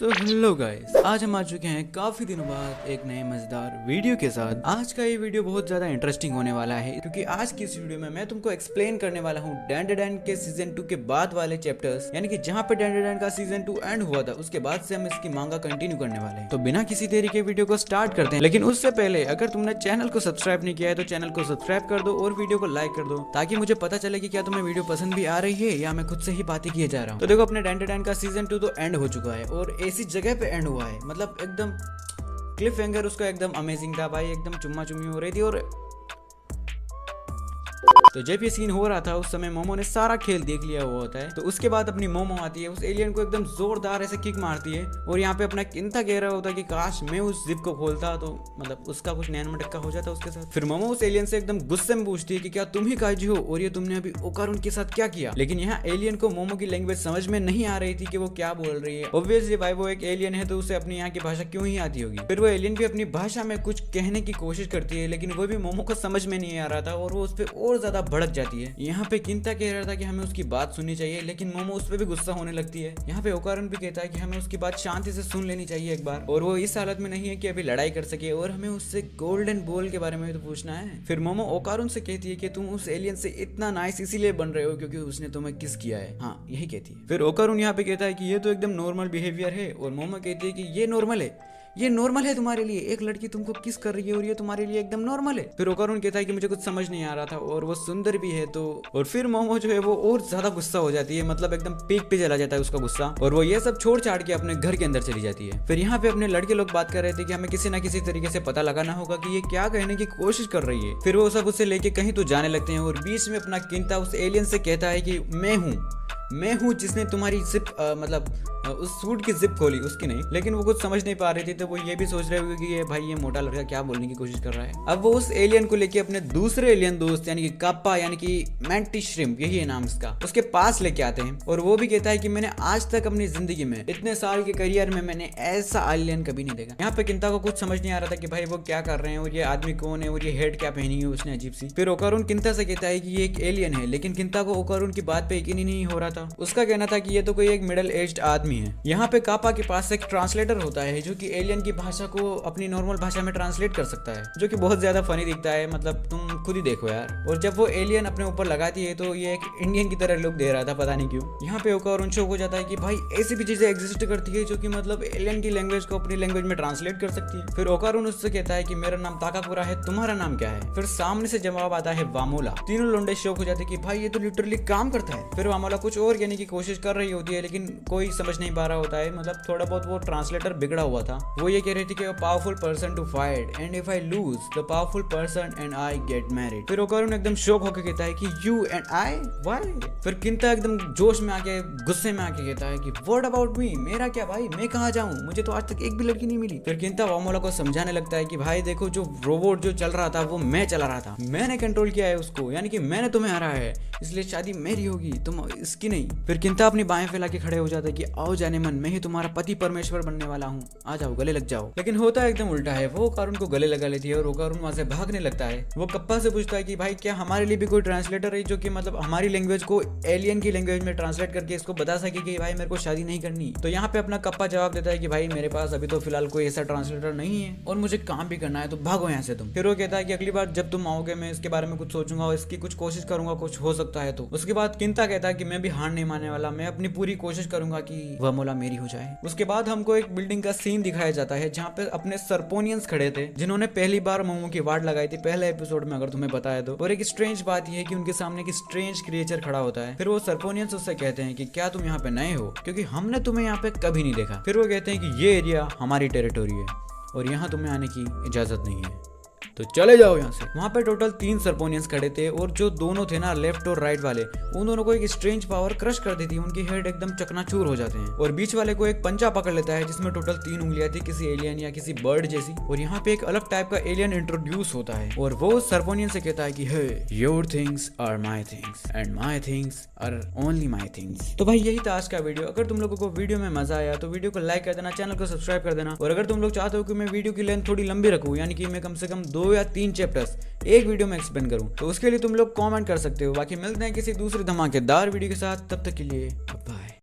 तो hello guys, आज हम आ चुके हैं काफी दिनों बाद एक नए मजेदार वीडियो के साथ। आज का ये वीडियो बहुत ज्यादा इंटरेस्टिंग होने वाला है क्योंकि आज की इस वीडियो में मैं तुमको एक्सप्लेन करने वाला हूँ डैंडेडैन के सीजन 2 के बाद वाले चैप्टर्स, यानी कि जहाँ पे डैंडेडैन का सीजन 2 एंड हुआ था उसके बाद से हम इसकी मांगा कंटिन्यू करने वाले हैं। तो बिना किसी देरी के वीडियो को स्टार्ट करते हैं, लेकिन उससे पहले अगर तुमने चैनल को सब्सक्राइब नहीं किया है तो चैनल को सब्सक्राइब कर दो और वीडियो को लाइक कर दो ताकि मुझे पता चले कि क्या तुम्हें वीडियो पसंद भी आ रही है या मैं खुद से ही बातें किए जा रहा हूँ। तो देखो, अपने डैंडेडैन का सीजन 2 तो एंड हो चुका है और ऐसी जगह पे एंड हुआ है, मतलब एकदम क्लिफ हैंगर उसका एकदम अमेजिंग था भाई, एकदम चुम्मा चुम्मी हो रही थी। और तो जब ये सीन हो रहा था उस समय मोमो ने सारा खेल देख लिया हुआ होता है। तो उसके बाद अपनी मोमो आती है, उस एलियन को एकदम जोरदार ऐसे किक मारती है और यहाँ पे अपना किंता कह रहा होता है कि काश मैं उस जिप को खोलता तो मतलब उसका कुछ नैन मटक्का हो जाता उसके साथ। फिर मोमो उस एलियन से एकदम गुस्से में पूछती है कि क्या तुम ही काजी हो और ये तुमने अभी ओकारुन के साथ क्या किया। लेकिन यहाँ एलियन को मोमो की लैंग्वेज समझ में नहीं आ रही थी कि वो क्या बोल रही है। ऑब्वियसली भाई वो एक एलियन है तो उसे अपनी यहाँ की भाषा क्यों ही आती होगी। फिर वो एलियन भी अपनी भाषा में कुछ कहने की कोशिश करती है लेकिन वो भी मोमो को समझ में नहीं आ रहा था और वो उस पर और ज्यादा भड़क जाती है। यहाँ पे किंता कह रहा था कि हमें उसकी बात सुननी चाहिए लेकिन मोमो उस पर भी गुस्सा होने लगती है। यहाँ पे ओकारुन भी कहता है कि हमें उसकी बात शांति से सुन लेनी चाहिए एक बार, और वो इस हालत में नहीं है कि अभी लड़ाई कर सके और हमें उससे गोल्डन बॉल के बारे में तो पूछना है। फिर मोमो ओकारुन से कहती है कि तुम उस एलियन से इतना नाइस इसीलिए बन रहे हो क्योंकि उसने तुम्हें किस किया है। हाँ, यही कहती है। फिर ओकारुन यहाँ पे कहता है कि ये तो एकदम नॉर्मल बिहेवियर है और मोमो कहती है कि ये नॉर्मल है, ये नॉर्मल है तुम्हारे लिए, एक लड़की तुमको किस कर रही है और ये तुम्हारे लिए एकदम नॉर्मल है। फिर ओकारुन कहता है कि मुझे कुछ समझ नहीं आ रहा था और वो सुंदर भी है तो। और फिर मोमो जो है वो और ज्यादा गुस्सा हो जाती है, मतलब एकदम पीक पे चला जाता है उसका गुस्सा और वो ये सब छोड़ छाड़ के अपने घर के अंदर चली जाती है। फिर यहाँ पे अपने लड़के लोग बात कर रहे थे कि हमें किसी ना किसी तरीके से पता लगाना होगा कि ये क्या कहने की कोशिश कर रही है। फिर वो सब उसे लेके कहीं तो जाने लगते हैं और बीच में अपना किंता उस एलियन से कहता है कि मैं हूँ जिसने तुम्हारी जिप मतलब उस सूट की जिप खोली, उसकी नहीं। लेकिन वो कुछ समझ नहीं पा रही थी तो वो ये भी सोच रहे होंगे कि ये भाई ये मोटा लड़का क्या बोलने की कोशिश कर रहा है। अब वो उस एलियन को लेके अपने दूसरे एलियन दोस्त यानी कि काप्पा यानी कि मैंटिस श्रिम्प, यही है नाम इसका, उसके पास लेके आते हैं और वो भी कहता है कि मैंने आज तक अपनी जिंदगी में इतने साल के करियर में मैंने ऐसा एलियन कभी नहीं देखा। यहाँ पे किंता को कुछ समझ नहीं आ रहा था कि भाई वो क्या कर रहे हैं और ये आदमी कौन है और ये हेड क्या पहनी है उसने अजीब सी। फिर ओकारुन किंता से कहता है कि ये एक एलियन है, लेकिन किंता को ओकारुन की बात पे यकीन ही नहीं हो रहा था। उसका कहना था कि ये तो कोई एक मिडिल एज्ड आदमी है। यहाँ पे कापा के पास एक ट्रांसलेटर होता है जो कि एलियन की भाषा को अपनी नॉर्मल भाषा में ट्रांसलेट कर सकता है, जो कि बहुत ज्यादा फनी दिखता है, मतलब तुम खुद ही देखो यार। और जब वो एलियन अपने ऊपर लगाती है तो ये एक इंडियन की तरह लुक दे रहा था, पता नहीं क्यों। यहाँ पे ओकारुन शौक हो जाता है कि भाई ऐसी भी चीजें एग्जिस्ट करती है जो कि मतलब एलियन की लैंग्वेज को अपनी लैंग्वेज में ट्रांसलेट कर सकती है। फिर ओकारुन उससे कहता है कि मेरा नाम ताकाकुरा है, तुम्हारा नाम क्या है। फिर सामने से जवाब आता है वामोला। तीनों लोंडे शौक हो जाते कि भाई ये तो लिटरली काम करता है। फिर वामोला कुछ और कहने की कोशिश कर रही होती है लेकिन कोई समझ नहीं पा रहा होता है, मतलब थोड़ा बहुत वो ट्रांसलेटर बिगड़ा हुआ था। वो ये कह रही थी कि powerful person to fight and if I lose the powerful person and I get married. फिर ओकारुन एकदम शॉक होकर कहता है कि यू एंड आई व्हाई। फिर किंता एकदम जोश में आके गुस्से में आके कहता है कि व्हाट अबाउट मी, मेरा क्या भाई, मैं कहाँ जाऊँ, मुझे तो आज तक एक भी लड़की नहीं मिली। फिर किंता वामोला को समझाने लगता है कि भाई देखो, जो रोबोट जो चल रहा था वो मैं चला रहा था, मैंने कंट्रोल किया है उसको, यानी कि मैंने तुम्हें हराया है, इसलिए शादी मेरी होगी, तुम इसकी नहीं। फिर किंता अपनी बाएं फैला के खड़े हो जाता है कि आओ जाने मन, मैं ही तुम्हारा पति परमेश्वर बनने वाला हूँ, आ जाओ गले लग जाओ। लेकिन होता एकदम उल्टा है, वो ओकारुन को गले लगा लेती है और ओकारुन वहां से भागने लगता है। वो कप्पा से पूछता है कि भाई क्या हमारे लिए भी कोई ट्रांसलेटर है जो कि मतलब हमारी लैंग्वेज को एलियन की लैंग्वेज में ट्रांसलेट करके इसको बता सके कि भाई मेरे को शादी नहीं करनी। तो यहाँ पे अपना कप्पा जवाब देता है कि भाई मेरे पास अभी तो फिलहाल कोई ऐसा ट्रांसलेटर नहीं है और मुझे काम भी करना है, तो भागो यहाँ से तुम। फिर वो कहता है कि अगली बार जब तुम आओगे मैं इसके बारे में कुछ सोचूंगा और इसकी कुछ कोशिश करूंगा, कुछ हो सकता है तो। उसके बाद किंता कहता है कि मैं भी हार नहीं मानने वाला, मैं अपनी पूरी कोशिश करूंगा कि वामोला मेरी हो जाए। उसके बाद हमको एक बिल्डिंग का सीन दिखाया जाता है जहाँ पे अपने सर्पोनियंस खड़े थे जिन्होंने पहली बार मोमो की वाट लगाई थी पहले एपिसोड में, अगर तुम्हें पता है तो। और एक स्ट्रेंज बात यह है कि उनके सामने एक स्ट्रेंज क्रिएचर खड़ा होता है। फिर वो सर्पोनियंस उससे कहते हैं कि क्या तुम यहाँ पे नए हो, क्योंकि हमने तुम्हें यहाँ पे कभी नहीं देखा। फिर वो कहते हैं कि ये एरिया हमारी टेरिटोरी है और यहाँ तुम्हें आने की इजाजत नहीं है, तो चले जाओ यहाँ से। वहाँ पे टोटल 3 सर्पोनियंस खड़े थे और जो दोनों थे ना लेफ्ट और राइट वाले, उन दोनों को एक स्ट्रेंज पावर क्रश कर देती है, उनकी हेड एकदम चकनाचूर हो जाते हैं। और बीच वाले को एक पंचा पकड़ लेता है जिसमें टोटल 3 उंगलियां थी किसी एलियन या किसी बर्ड जैसी। और यहाँ पे एक अलग टाइप का एलियन इंट्रोड्यूस होता है और वो सर्पोनियन से कहता है कि hey your things are my things and my things are only my things. तो भाई यही था आज का वीडियो। अगर तुम लोगों को वीडियो में मजा आया तो वीडियो को लाइक कर देना, चैनल को सब्सक्राइब कर देना। और अगर तुम लोग चाहते हो कि मैं वीडियो की लेंथ थोड़ी लंबी रखूँ, यानी कि मैं कम से कम 2 या 3 चैप्टर्स एक वीडियो में एक्सप्लेन करूं, तो उसके लिए तुम लोग कमेंट कर सकते हो। बाकी मिलते हैं किसी दूसरे धमाकेदार वीडियो के साथ, तब तक के लिए बाय।